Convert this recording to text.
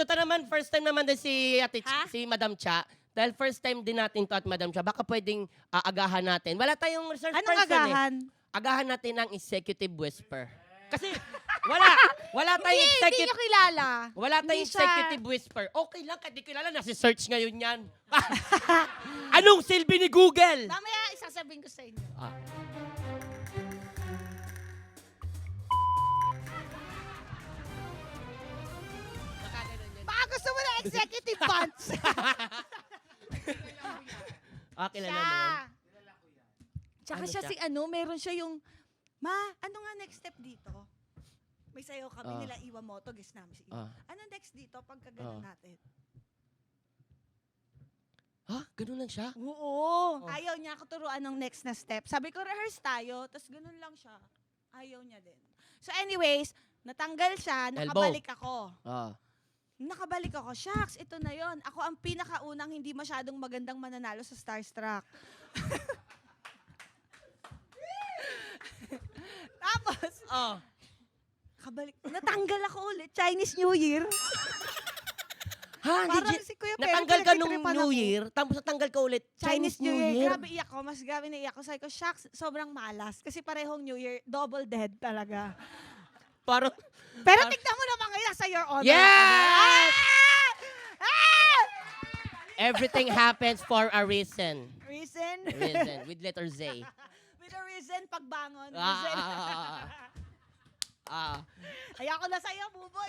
Total naman, first time naman din si Madam Cha. Dahil first time din natin to at Madam Cha, baka pwedeng agahan natin. Wala tayong research Anong person agahan? Agahan natin ng executive whisper. Kasi wala tayong Hindi executive... nyo kilala. Wala tayong Hindi siya- executive whisper. Okay lang, kahit di kilala, nasi-search ngayon yan. Anong silbi ni Google? Mamaya isasabihin ko sa inyo. Ah. Baka gusto mo na executive pants. Kilala Siya. mo yan? Tsaka Ano siya siya? si meron siya yung, Ma, ano nga next step dito? May sayo kami nila Iwamoto, guess namin si Iwa. Ano next dito pagka ganun natin? Ha? Ganun lang siya? Oo. Ayaw niya ako turuan ng next na step. Sabi ko, rehearse tayo, tapos ganun lang siya. Ayaw niya din. So anyways, natanggal siya, nakabalik ako. Nakabalik ako, shucks, ito na yon. Ako ang pinakaunang hindi masyadong magandang mananalo sa Starstruck. Tapos, kabalik, natanggal ako ulit, Chinese New Year. Ha? Parang si Kuya Pedro, Natanggal ka nung pinagtitripan New ako. Year, tapos natanggal ka ulit Chinese New Year. Grabe iyak ko, mas grabe na iyak ko. Sabi ko, shucks, sobrang malas. Kasi parehong New Year, double dead talaga. Parang, Pero tignan mo naman ngayon sa Your Honor. yes! Ah! Everything happens for a reason. Reason? Reason, with letter Z. With a reason, pagbangon. Ah, Reason. ah, ah, ah. Ayoko na sa'yo, buboy.